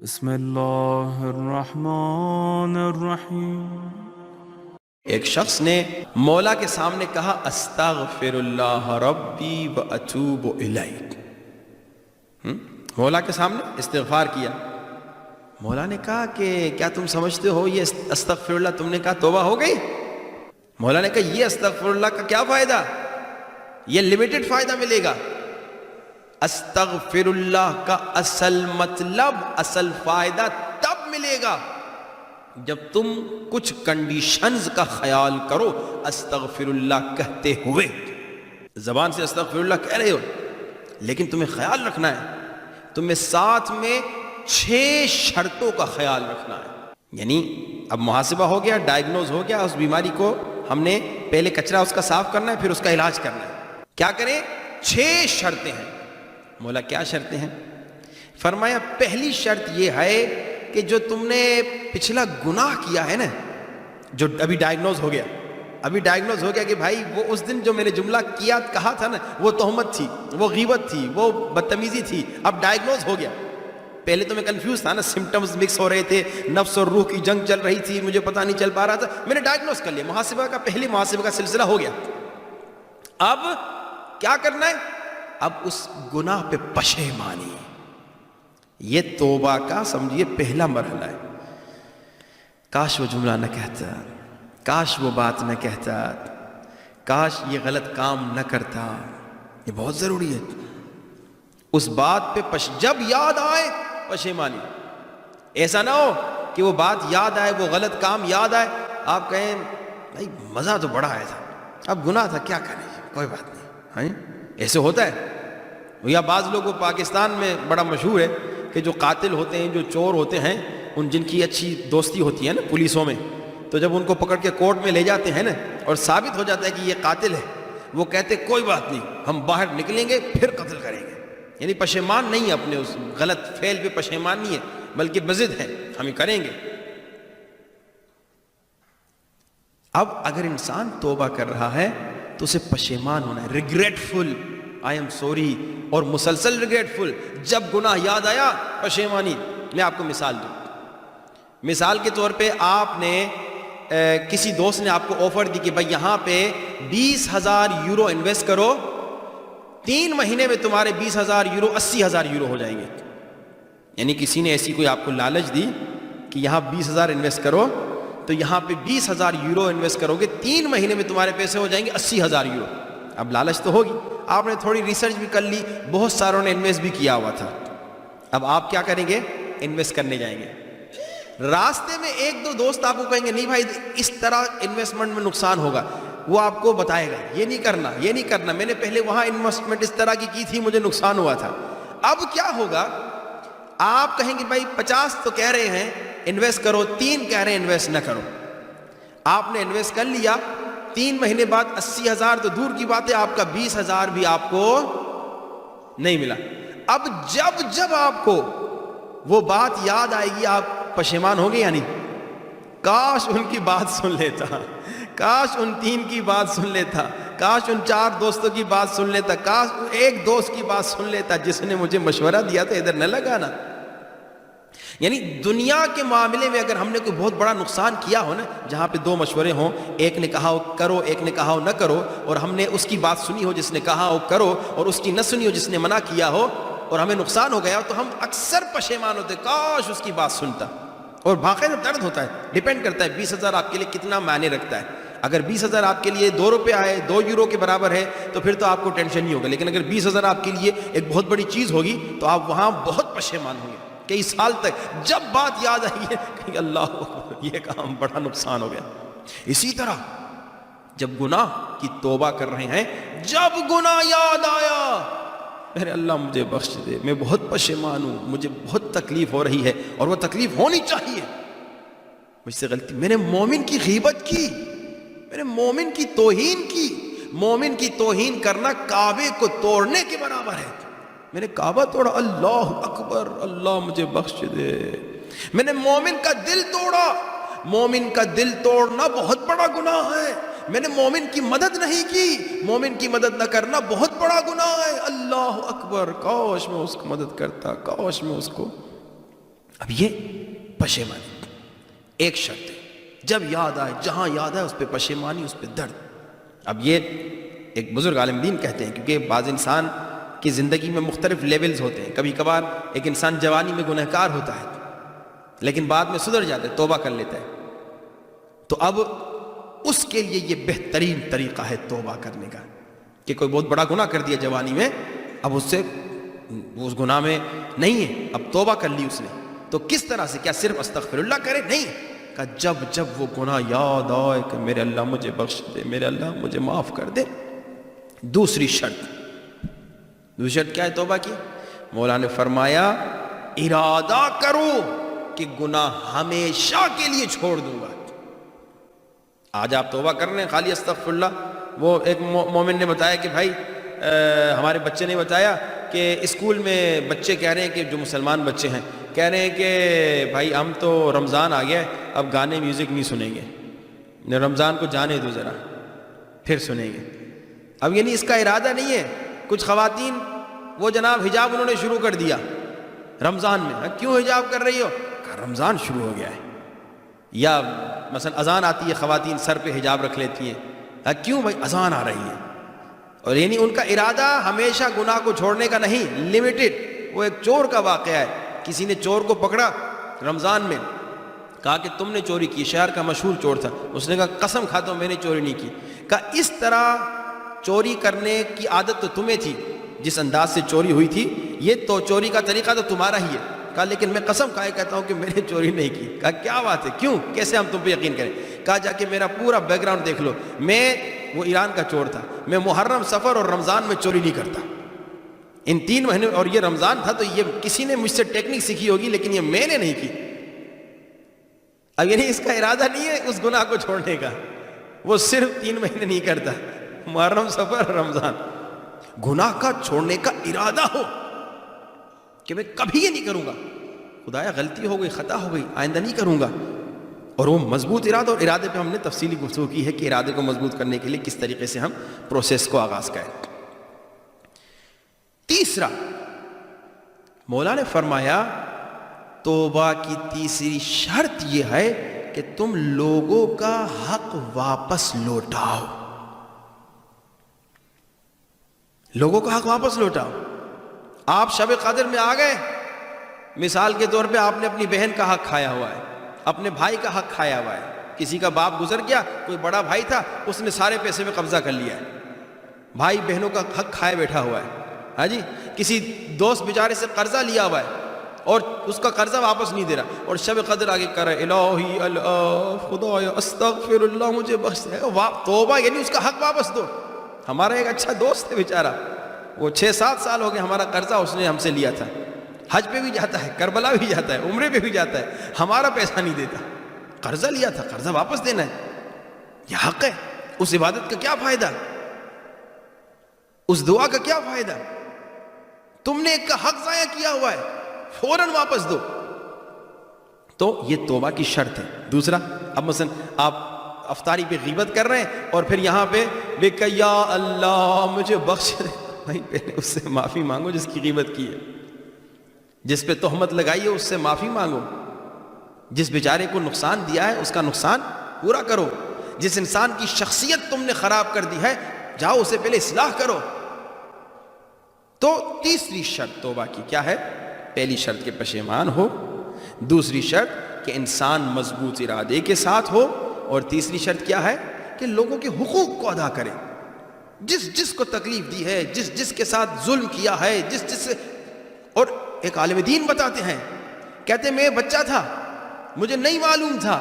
بسم اللہ الرحمن الرحیم۔ ایک شخص نے مولا کے سامنے کہا استغفر اللہ ربی و اتوب الیہ۔ مولا کے سامنے استغفار کیا۔ مولا نے کہا کہ کیا تم سمجھتے ہو یہ استغفر اللہ تم نے کہا توبہ ہو گئی؟ مولا نے کہا یہ استغفر اللہ کا کیا فائدہ، یہ لیمیٹڈ فائدہ ملے گا۔ استغفر اللہ کا اصل مطلب، اصل فائدہ تب ملے گا جب تم کچھ کنڈیشنز کا خیال کرو استغفر اللہ کہتے ہوئے۔ زبان سے استغفر اللہ کہہ رہے ہو لیکن تمہیں خیال رکھنا ہے، تمہیں ساتھ میں 6 شرطوں کا خیال رکھنا ہے۔ یعنی اب محاسبہ ہو گیا، ڈائگنوز ہو گیا، اس بیماری کو ہم نے پہلے کچرا اس کا صاف کرنا ہے، پھر اس کا علاج کرنا ہے۔ کیا کریں؟ 6 شرطیں ہیں۔ مولا کیا شرطیں ہیں؟ فرمایا پہلی شرط یہ ہے کہ جو تم نے پچھلا گناہ کیا ہے نا، جو ابھی ڈائگنوز ہو گیا، کہ بھائی وہ اس دن جو میں نے جملہ کیا کہا تھا نا، وہ تہمت تھی، وہ غیبت تھی، وہ بدتمیزی تھی، اب ڈائگنوز ہو گیا۔ پہلے تو میں کنفیوز تھا نا، سمٹمز مکس ہو رہے تھے، نفس اور روح کی جنگ چل رہی تھی، مجھے پتہ نہیں چل پا رہا تھا، میں نے ڈائگنوز کر لیا، پہلی محاسبہ کا سلسلہ ہو گیا۔ اب کیا کرنا ہے؟ اب اس گناہ پہ پشیمانی، یہ توبہ کا سمجھیے پہلا مرحلہ ہے۔ کاش وہ جملہ نہ کہتا، کاش وہ بات نہ کہتا، کاش یہ غلط کام نہ کرتا، یہ بہت ضروری ہے۔ اس بات پہ جب یاد آئے پشیمانی، ایسا نہ ہو کہ وہ بات یاد آئے، وہ غلط کام یاد آئے، آپ کہیں بھائی مزہ تو بڑا آیا تھا، اب گناہ تھا کیا کریں، کوئی بات نہیں۔ ایسے ہوتا ہے، یا بعض لوگوں پاکستان میں بڑا مشہور ہے کہ جو قاتل ہوتے ہیں، جو چور ہوتے ہیں، ان جن کی اچھی دوستی ہوتی ہے نا پولیسوں میں، تو جب ان کو پکڑ کے کورٹ میں لے جاتے ہیں نا اور ثابت ہو جاتا ہے کہ یہ قاتل ہے، وہ کہتے کوئی بات نہیں، ہم باہر نکلیں گے پھر قتل کریں گے۔ یعنی پشیمان نہیں ہے، اپنے اس غلط فعل پہ پشیمان نہیں ہے، بلکہ مزید ہے ہم کریں گے۔ اب اگر انسان توبہ کر رہا ہے تو اسے پشیمان ہونا ہے، ریگریٹفل، آئی ایم سوری، اور مسلسل ریگریٹفل۔ جب گناہ یاد آیا پشیمانی۔ میں آپ کو مثال دوں، مثال کے طور پہ آپ نے کسی دوست نے آپ کو آفر دی کہ بھائی یہاں پہ 20,000 یورو انویسٹ کرو، 3 مہینے میں تمہارے 20,000 یورو 80,000 یورو ہو جائیں گے۔ یعنی کسی نے ایسی کوئی آپ کو لالچ دی کہ یہاں 20,000 انویسٹ کرو، تو یہاں پہ 20,000 یورو انویسٹ کرو گے، 3 مہینے میں تمہارے پیسے ہو جائیں گے 80,000 یورو۔ اب لالچ تو ہوگی، آپ نے تھوڑی ریسرچ بھی کر لی، بہت ساروں نے انویسٹ بھی کیا ہوا تھا۔ اب آپ کیا کریں گے؟ انویسٹ کرنے جائیں گے۔ راستے میں 1-2 دوست آپ کو کہیں گے نہیں بھائی اس طرح انویسٹمنٹ میں نقصان ہوگا، وہ آپ کو بتائے گا یہ نہیں کرنا، میں نے پہلے وہاں انویسٹمنٹ اس طرح کی تھی، مجھے نقصان ہوا تھا۔ اب کیا ہوگا؟ آپ کہیں گے بھائی 50 تو کہہ رہے ہیں انویسٹ کرو، 3 کہہ رہے ہیں انویسٹ نہ کرو۔ آپ نے انویسٹ کر لیا، 3 مہینے بعد 80,000 تو دور کی بات ہے، آپ کا 20,000 بھی آپ کو نہیں ملا۔ اب جب آپ کو وہ بات یاد آئے گی آپ پشیمان ہوں گے یا نہیں؟ کاش ان کی بات سن لیتا، کاش ان 3 کی بات سن لیتا، کاش ان 4 دوستوں کی بات سن لیتا، کاش ایک دوست کی بات سن لیتا جس نے مجھے مشورہ دیا تھا ادھر نہ لگانا۔ یعنی دنیا کے معاملے میں اگر ہم نے کوئی بہت بڑا نقصان کیا ہو نا، جہاں پہ 2 مشورے ہوں، ایک نے کہا ہو کرو، ایک نے کہا ہو نہ کرو، اور ہم نے اس کی بات سنی ہو جس نے کہا ہو کرو، اور اس کی نہ سنی ہو جس نے منع کیا ہو، اور ہمیں نقصان ہو گیا ہو، تو ہم اکثر پشیمان ہوتے کاش اس کی بات سنتا۔ اور باقاعدہ درد ہوتا ہے، ڈیپینڈ کرتا ہے 20,000 آپ کے لیے کتنا معنی رکھتا ہے۔ اگر 20,000 آپ کے لیے 2 روپے آئے، 2 یورو کے برابر ہے، تو پھر تو آپ کو ٹینشن نہیں ہوگا، لیکن اگر 20,000 آپ کے لیے ایک بہت بڑی چیز ہوگی تو آپ وہاں بہت پشیمان ہوں گے کئی سال تک۔ جب بات یاد آئی ہے کہ اللہ یہ کام بڑا نقصان ہو گیا۔ اسی طرح جب گناہ کی توبہ کر رہے ہیں، جب گناہ یاد آیا، میرے اللہ مجھے بخش دے، میں بہت پشیمان ہوں، مجھے بہت تکلیف ہو رہی ہے، اور وہ تکلیف ہونی چاہیے، مجھ سے غلطی، میں نے مومن کی غیبت کی، میں نے مومن کی توہین کی۔ مومن کی توہین کرنا کعبے کو توڑنے کے برابر ہے۔ میں نے کعبہ توڑا، اللہ اکبر، اللہ مجھے بخش دے۔ میں نے مومن کا دل توڑا، مومن کا دل توڑنا بہت بڑا گناہ ہے۔ میں نے مومن کی مدد نہیں کی، مومن کی مدد نہ کرنا بہت بڑا گناہ ہے۔ اللہ اکبر، کاش میں اس کو مدد کرتا، کاش میں اس کو اب یہ پشیمانی ایک شرط ہے، جب یاد آئے، جہاں یاد آئے اس پہ پشیمانی، اس پہ درد. اب یہ ایک بزرگ عالم دین کہتے ہیں، کیونکہ بعض انسان کی زندگی میں مختلف لیولز ہوتے ہیں. کبھی کبھار ایک انسان جوانی میں گنہگار ہوتا ہے لیکن بعد میں سدھر جاتا ہے، توبہ کر لیتا ہے. تو اب اس کے لیے یہ بہترین طریقہ ہے توبہ کرنے کا، کہ کوئی بہت بڑا گناہ کر دیا جوانی میں، اب اس سے اس گناہ میں نہیں ہے، اب توبہ کر لی اس نے. تو کس طرح سے؟ کیا صرف استغفر اللہ کرے؟ نہیں، کہ جب جب وہ گناہ یاد آئے کہ میرے اللہ مجھے بخش دے، میرے اللہ مجھے معاف کر دے. دوسری شرط کیا ہے توبہ کی؟ مولا نے فرمایا ارادہ کرو کہ گناہ ہمیشہ کے لیے چھوڑ دوں گا. آج آپ توبہ کر رہے ہیں خالی استغفر اللہ. وہ ایک مومن نے بتایا کہ بھائی ہمارے بچے نے بتایا کہ اسکول میں بچے کہہ رہے ہیں کہ جو مسلمان بچے ہیں کہہ رہے ہیں کہ بھائی ہم تو رمضان آ گیا ہے، اب گانے میوزک نہیں سنیں گے، رمضان کو جانے دو ذرا پھر سنیں گے. اب یعنی اس کا ارادہ نہیں ہے. کچھ خواتین وہ جناب حجاب انہوں نے شروع کر دیا رمضان میں. کیوں حجاب کر رہی ہو؟ کہ رمضان شروع ہو گیا ہے. یا مثلا اذان آتی ہے، خواتین سر پہ حجاب رکھ لیتی ہیں. کیوں بھائی؟ اذان آ رہی ہے. اور یعنی ان کا ارادہ ہمیشہ گناہ کو چھوڑنے کا نہیں، لمیٹڈ. وہ ایک چور کا واقعہ ہے، کسی نے چور کو پکڑا رمضان میں، کہا کہ تم نے چوری کی. شہر کا مشہور چور تھا. اس نے کہا قسم کھاتا ہوں میں نے چوری نہیں کی. کہا اس طرح چوری کرنے کی عادت تو تمہیں تھی، جس انداز سے چوری ہوئی تھی یہ تو چوری کا طریقہ تو تمہارا ہی ہے. کہا لیکن میں قسم کھائے کہتا ہوں کہ میں نے چوری نہیں کی. کہا کیا بات ہے، کیوں، کیسے ہم تم پہ یقین کریں؟ کہا جا کے میرا پورا بیک گراؤنڈ دیکھ لو. وہ ایران کا چور تھا، میں محرم، سفر اور رمضان میں چوری نہیں کرتا. ان 3 مہینے، اور یہ رمضان تھا تو یہ کسی نے مجھ سے ٹیکنک سیکھی ہوگی لیکن یہ میں نے نہیں کی. اب یعنی اس کا ارادہ نہیں ہے اس گناہ کو چھوڑنے کا. وہ صرف 3 مہینے نہیں کرتا، محرم، سفر، رمضان. گناہ کا چھوڑنے کا ارادہ ہو کہ میں کبھی یہ نہیں کروں گا، خدایا غلطی ہو گئی، خطا ہو گئی، آئندہ نہیں کروں گا. اور وہ مضبوط ارادہ. اور ارادے پہ ہم نے تفصیلی گفتگو کی ہے کہ ارادے کو مضبوط کرنے کے لیے کس طریقے سے ہم پروسیس کو آغاز کریں. تیسرا مولا نے فرمایا توبہ کی تیسری شرط یہ ہے کہ تم لوگوں کا حق واپس لوٹاؤ. لوگوں کا حق واپس لوٹاؤ. آپ شب قدر میں آ گئے، مثال کے طور پہ آپ نے اپنی بہن کا حق کھایا ہوا ہے، اپنے بھائی کا حق کھایا ہوا ہے. کسی کا باپ گزر گیا، کوئی بڑا بھائی تھا، اس نے سارے پیسے میں قبضہ کر لیا ہے، بھائی بہنوں کا حق کھائے بیٹھا ہوا ہے. ہاں جی، کسی دوست بیچارے سے قرضہ لیا ہوا ہے اور اس کا قرضہ واپس نہیں دے رہا، اور شب قدر آگے کر رہا ہے الہی اللہ خدایا استغفر اللہ مجھے بخش دے. توبہ یعنی اس کا حق واپس دو. ہمارا ایک اچھا دوست ہے بیچارہ، وہ 6-7 سال ہو گئے، ہمارا قرضہ اس نے ہم سے لیا تھا. حج پہ بھی جاتا ہے، کربلا بھی جاتا ہے، عمرے پہ بھی جاتا ہے، ہمارا پیسہ نہیں دیتا. قرضہ لیا تھا، قرضہ واپس دینا ہے، یہ حق ہے. اس عبادت کا کیا فائدہ، اس دعا کا کیا فائدہ؟ تم نے ایک کا حق ضائع کیا ہوا ہے، فوراً واپس دو. تو یہ توبہ کی شرط ہے. دوسرا، اب مثلا آپ افطاری پہ غیبت کر رہے ہیں اور پھر یہاں پہ یا اللہ مجھے بخش دے. بھائی پہلے اس سے معافی مانگو جس کی غیبت کی ہے، جس پہ تہمت لگائی ہے اس سے معافی مانگو. جس بیچارے کو نقصان دیا ہے اس کا نقصان پورا کرو. جس انسان کی شخصیت تم نے خراب کر دی ہے جاؤ اسے پہلے اصلاح کرو. تو تیسری شرط توبہ کی کیا ہے؟ پہلی شرط کہ پشیمان ہو، دوسری شرط کہ انسان مضبوط ارادے کے ساتھ ہو، اور تیسری شرط کیا ہے کہ لوگوں کے حقوق کو ادا کرے. جس کو تکلیف دی ہے، جس کے ساتھ ظلم کیا ہے، جس. اور ایک عالم دین بتاتے ہیں، کہتے میں بچہ تھا، مجھے نہیں معلوم تھا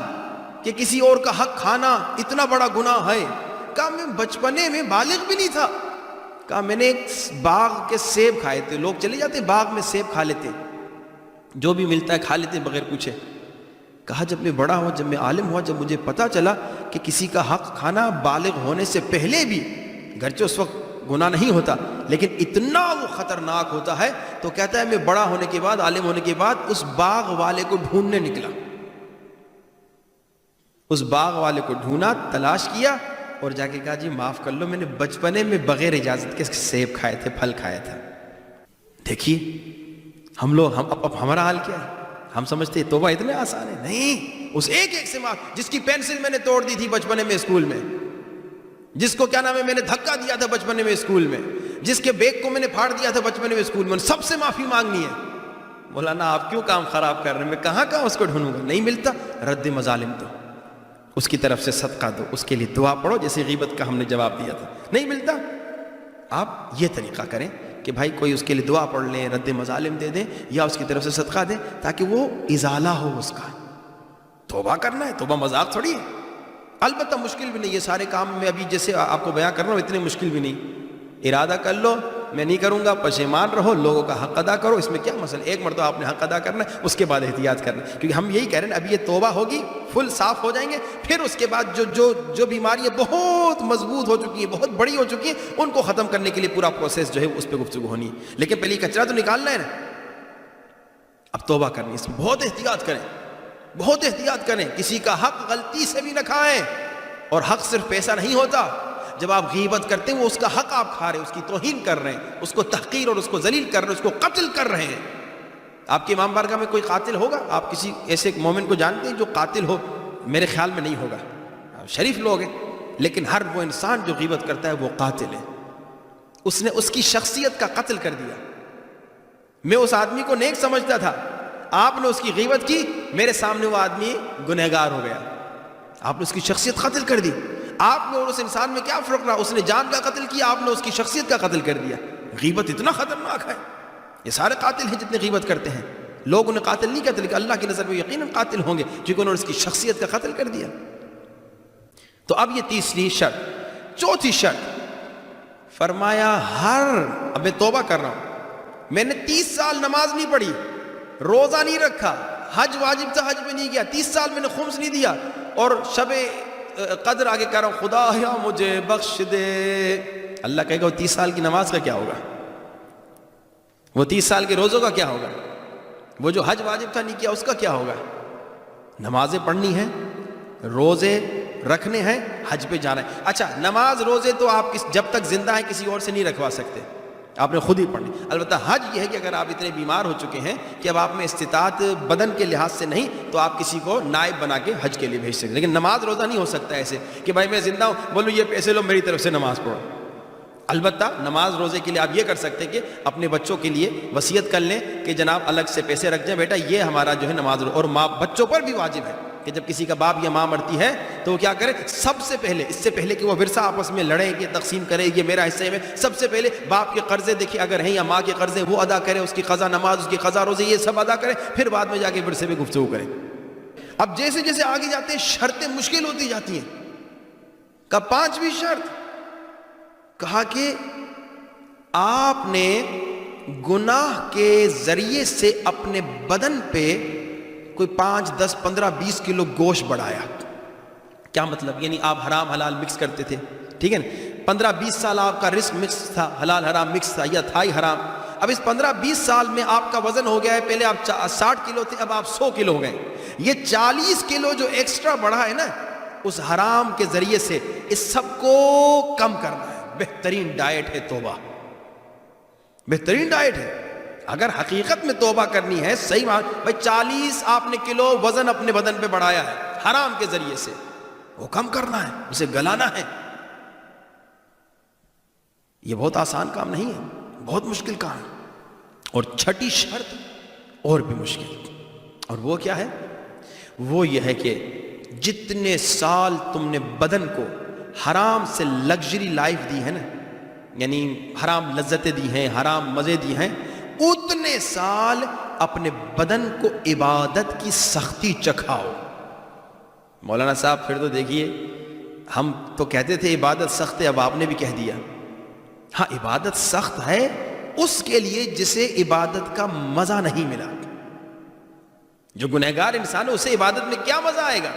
کہ کسی اور کا حق کھانا اتنا بڑا گناہ ہے. کہا میں بچپنے میں بالغ بھی نہیں تھا. کہا میں نے ایک باغ کے سیب کھائے تھے. لوگ چلے جاتے باغ میں سیب کھا لیتے، جو بھی ملتا ہے کھا لیتے بغیر پوچھے. کہا جب میں بڑا ہوا، جب میں عالم ہوا، جب مجھے پتا چلا کہ کسی کا حق کھانا بالغ ہونے سے پہلے بھی، گرچہ اس وقت گناہ نہیں ہوتا لیکن اتنا وہ خطرناک ہوتا ہے، تو کہتا ہے میں بڑا ہونے کے بعد، عالم ہونے کے بعد اس باغ والے کو ڈھونڈنے نکلا. اس باغ والے کو ڈھونڈا، تلاش کیا اور جا کے کہا جی معاف کر لو، میں نے بچپنے میں بغیر اجازت کے سیب کھائے تھے، پھل کھایا تھا. دیکھیے ہم لوگ، اب ہمارا حال کیا ہے؟ ہم سمجھتے ہیں توبہ اتنے آسان ہے، نہیں، اس ایک سے معاف، جس کی پینسل میں نے توڑ دی تھی بچپنے میں اسکول میں، جس کو کیا نام ہے میں نے دھکا دیا تھا بچپنے میں اسکول میں، جس کے بیگ کو میں نے پھاڑ دیا تھا بچپنے میں اسکول میں، سب سے معافی مانگنی ہے۔ مولانا آپ کیوں کام خراب کر رہے ہیں؟ میں کہاں اس کو ڈھونڈوں گا؟ نہیں ملتا، رد مظالم دو، اس کی طرف سے صدقہ دو، اس کے لیے دعا پڑھو، جیسے غیبت کا ہم نے جواب دیا تھا۔ نہیں ملتا، آپ یہ طریقہ کریں کہ بھائی کوئی اس کے لیے دعا پڑھ لیں، رد مظالم دے دیں، یا اس کی طرف سے صدقہ دیں، تاکہ وہ ازالہ ہو اس کا۔ توبہ کرنا ہے، توبہ مذاق تھوڑی ہے، البتہ مشکل بھی نہیں، یہ سارے کام میں ابھی جیسے آپ کو بیان کر رہا ہوں اتنے مشکل بھی نہیں۔ ارادہ کر لو میں نہیں کروں گا، پشیمان رہو، لوگوں کا حق ادا کرو، اس میں کیا مسئلہ؟ ایک مرتبہ آپ نے حق ادا کرنا ہے، اس کے بعد احتیاط کرنا ہے، کیونکہ ہم یہی کہہ رہے ہیں ابھی یہ توبہ ہوگی، فل صاف ہو جائیں گے، پھر اس کے بعد جو بیماریاں بہت مضبوط ہو چکی ہیں، بہت بڑی ہو چکی ہیں، ان کو ختم کرنے کے لیے پورا پروسیس جو ہے اس پہ گفتگو ہونی ہے، لیکن پہلے کچرا تو نکالنا ہے نا۔ اب توبہ کرنی، اس میں بہت احتیاط کریں، بہت احتیاط کریں، کسی کا حق غلطی سے بھی نہ کھائیں، اور حق صرف پیسہ نہیں ہوتا۔ جب آپ غیبت کرتے ہیں وہ اس کا حق آپ کھا رہے ہیں، اس کی توہین کر رہے ہیں، اس کو تحقیر اور اس کو ذلیل کر رہے ہیں، اس کو قتل کر رہے ہیں۔ آپ کے امام بارگاہ میں کوئی قاتل ہوگا؟ آپ کسی ایسے مومن کو جانتے ہیں جو قاتل ہو؟ میرے خیال میں نہیں ہوگا، شریف لوگ ہیں، لیکن ہر وہ انسان جو غیبت کرتا ہے وہ قاتل ہے، اس نے اس کی شخصیت کا قتل کر دیا۔ میں اس آدمی کو نیک سمجھتا تھا، آپ نے اس کی غیبت کی، میرے سامنے وہ آدمی گنہگار ہو گیا، آپ نے اس کی شخصیت قتل کر دی۔ آپ نے اور اس انسان میں کیا فرق رہا؟ اس نے جان کا قتل کیا، آپ نے اس کی شخصیت کا قتل کر دیا۔ غیبت اتنا خطرناک ہے، یہ سارے قاتل ہیں جتنے غیبت کرتے ہیں، لوگ انہیں قاتل نہیں کہتے، لیکن اللہ کی نظر میں یقیناً قاتل ہوں گے، کیونکہ انہوں نے اس کی شخصیت کا قتل کر دیا۔ تو اب یہ تیسری شرط۔ چوتھی شرط فرمایا اب میں توبہ کر رہا ہوں، میں نے 30 سال نماز نہیں پڑھی، روزہ نہیں رکھا، حج واجب تھا حج میں نہیں گیا، 30 سال میں نے خمس نہیں دیا، اور شب قدر آگے کہہ رہا ہوں خدایا مجھے بخش دے۔ اللہ کہے گا وہ 30 سال کی نماز کا کیا ہوگا؟ وہ 30 سال کے روزوں کا کیا ہوگا؟ وہ جو حج واجب تھا نہیں کیا اس کا کیا ہوگا؟ نمازیں پڑھنی ہیں، روزے رکھنے ہیں، حج پہ جانا ہے۔ اچھا نماز روزے تو آپ جب تک زندہ ہیں کسی اور سے نہیں رکھوا سکتے، آپ نے خود ہی پڑھنی۔ البتہ حج یہ ہے کہ اگر آپ اتنے بیمار ہو چکے ہیں کہ اب آپ میں استطاعت بدن کے لحاظ سے نہیں، تو آپ کسی کو نائب بنا کے حج کے لیے بھیج سکتے، لیکن نماز روزہ نہیں ہو سکتا ایسے کہ بھائی میں زندہ ہوں، بولو یہ پیسے لو میری طرف سے نماز پڑھو۔ البتہ نماز روزے کے لیے آپ یہ کر سکتے ہیں کہ اپنے بچوں کے لیے وصیت کر لیں کہ جناب الگ سے پیسے رکھ جائیں، بیٹا یہ ہمارا جو ہے نماز، اور ماں بچوں پر بھی واجب ہے کہ جب کسی کا باپ یا ماں مرتی ہے تو وہ کیا کرے، سب سے پہلے، اس سے پہلے کہ وہ ورثہ آپس میں لڑیں کہ تقسیم کرے یہ میرا حصہ ہے، سب سے پہلے باپ کے قرضے دیکھے اگر ہیں یا ماں کے قرضے وہ ادا کرے، اس کی قضا نماز، اس کی قضا روزے یہ سب ادا کرے، پھر بعد میں جا کے ورثے پہ گفتگو کریں۔ اب جیسے جیسے آگے جاتے ہیں شرطیں مشکل ہوتی جاتی ہیں۔ کا 5ویں شرط کہا کہ آپ نے گناہ کے ذریعے سے اپنے بدن پہ کوئی 5 10 15 20 کلو گوشت بڑھایا۔ کیا مطلب؟ یعنی آپ حرام حلال مکس کرتے تھے، ٹھیک ہے نا، 15 20 سال آپ کا رزق مکس تھا، حلال حرام مکس تھا یا تھا ہی حرام۔ اب اس 15 20 سال میں آپ کا وزن ہو گیا ہے، پہلے آپ 60 کلو تھے، اب آپ 100 کلو ہو گئے۔ یہ 40 کلو جو ایکسٹرا بڑھا ہے نا اس حرام کے ذریعے سے، اس سب کو کم کرنا ہے۔ بہترین ڈائٹ ہے توبہ، بہترین ڈائٹ ہے۔ اگر حقیقت میں توبہ کرنی ہے صحیح بات، بھائی 40 آپ نے کلو وزن اپنے بدن پہ بڑھایا ہے حرام کے ذریعے سے، وہ کم کرنا ہے، اسے گلانا ہے۔ یہ بہت آسان کام نہیں ہے، بہت مشکل کام ہے۔ اور 6ٹھی شرط اور بھی مشکل، اور وہ کیا ہے؟ وہ یہ ہے کہ جتنے سال تم نے بدن کو حرام سے لگژری لائف دی ہے نا، یعنی حرام لذتیں دی ہیں، حرام مزے دی ہیں، اتنے سال اپنے بدن کو عبادت کی سختی چکھاؤ۔ مولانا صاحب پھر تو دیکھیے، ہم تو کہتے تھے عبادت سخت ہے، اب آپ نے بھی کہہ دیا۔ ہاں عبادت سخت ہے اس کے لیے جسے عبادت کا مزہ نہیں ملا۔ جو گنہگار انسان ہے اسے عبادت میں کیا مزہ آئے گا؟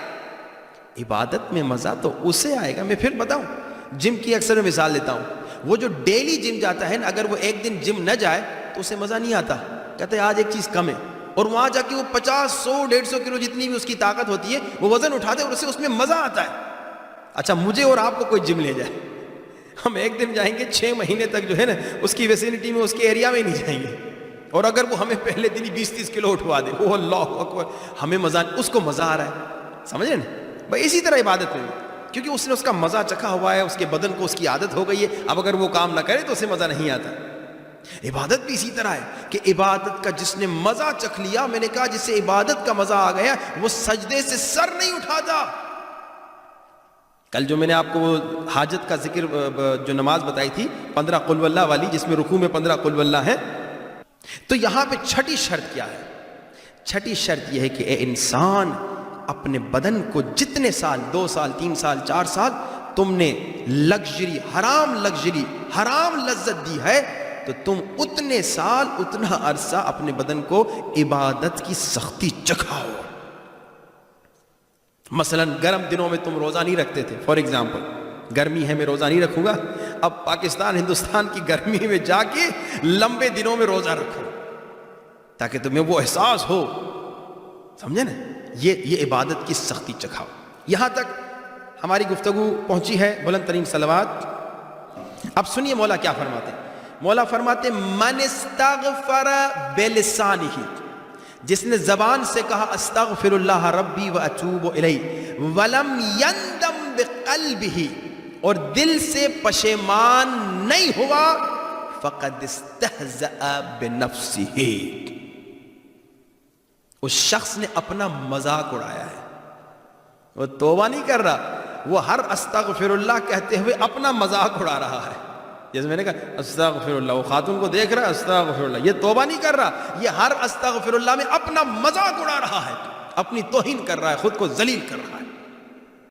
عبادت میں مزہ تو اسے آئے گا، میں پھر بتاؤں، جم کی اکثر میں مثال دیتا ہوں، وہ جو ڈیلی جم جاتا ہے نا، اگر وہ ایک دن جم نہ جائے تو اسے مزہ نہیں آتا، کہتے ہیں آج ایک چیز کم ہے، اور وہاں جا کے وہ 50 100 150 کلو جتنی بھی اس کی طاقت ہوتی ہے وہ وزن اٹھاتے اور اسے اس میں مزہ آتا ہے۔ اچھا مجھے اور آپ کو کوئی جم لے جائے، ہم ایک دن جائیں گے 6 مہینے تک جو ہے نا اس کی ویسینٹی میں، اس کے ایریا میں نہیں جائیں گے، اور اگر وہ ہمیں پہلے دن ہی 20-30 کلو اٹھوا دے، وہ اللہ اکبر، ہمیں مزہ، اس کو مزہ آ رہا ہے، سمجھ رہے نا بھائی؟ اسی طرح عبادت میں بھی، کیونکہ اس نے اس کا مزہ چکھا ہوا ہے، اس کے بدن کو اس کی عادت ہو گئی ہے، اب اگر وہ کام نہ کرے تو اسے مزہ نہیں آتا۔ عبادت بھی اسی طرح ہے کہ عبادت کا جس نے مزہ چکھ لیا، میں نے کہا جسے عبادت کا مزہ آ گیا وہ سجدے سے سر نہیں اٹھاتا۔ کل جو میں نے آپ کو وہ حاجت کا ذکر جو نماز بتائی تھی 15 قل واللہ والی، جس میں رکوع میں 15 قل واللہ ہے، تو یہاں پہ چھٹی شرط کیا ہے؟ چھٹی شرط یہ ہے کہ اے انسان، اپنے بدن کو جتنے سال، 2 سال 3 سال 4 سال تم نے لگژری، حرام لذت دی ہے، تو تم اتنے سال، اتنا عرصہ اپنے بدن کو عبادت کی سختی چکھاؤ۔ مثلا گرم دنوں میں تم روزہ نہیں رکھتے تھے، فار ایگزامپل گرمی ہے میں روزہ نہیں رکھوں گا، اب پاکستان ہندوستان کی گرمی میں جا کے لمبے دنوں میں روزہ رکھو تاکہ تمہیں وہ احساس ہو، سمجھے نا؟ یہ عبادت کی سختی چکھاؤ۔ یہاں تک ہماری گفتگو پہنچی ہے بلند ترین صلوات۔ اب سنیے مولا کیا فرماتے ہیں۔ مولا فرماتے من استغفر بلسانہ، جس نے زبان سے کہا استغفر اللہ ربی و اتوب الیہ، ولم یندم بقلبہ، اور دل سے پشیمان نہیں ہوا، فقد استہزأ بنفسہ، اس شخص نے اپنا مذاق اڑایا ہے۔ وہ توبہ نہیں کر رہا، وہ ہر استغفر اللہ کہتے ہوئے اپنا مذاق اڑا رہا ہے۔ جیسے میں نے کہا استغفر اللہ، وہ خاتون کو دیکھ رہا ہے استغفر اللہ، یہ توبہ نہیں کر رہا، یہ ہر استغفر اللہ میں اپنا مذاق اڑا رہا ہے، اپنی توہین کر رہا ہے، خود کو ذلیل کر رہا ہے۔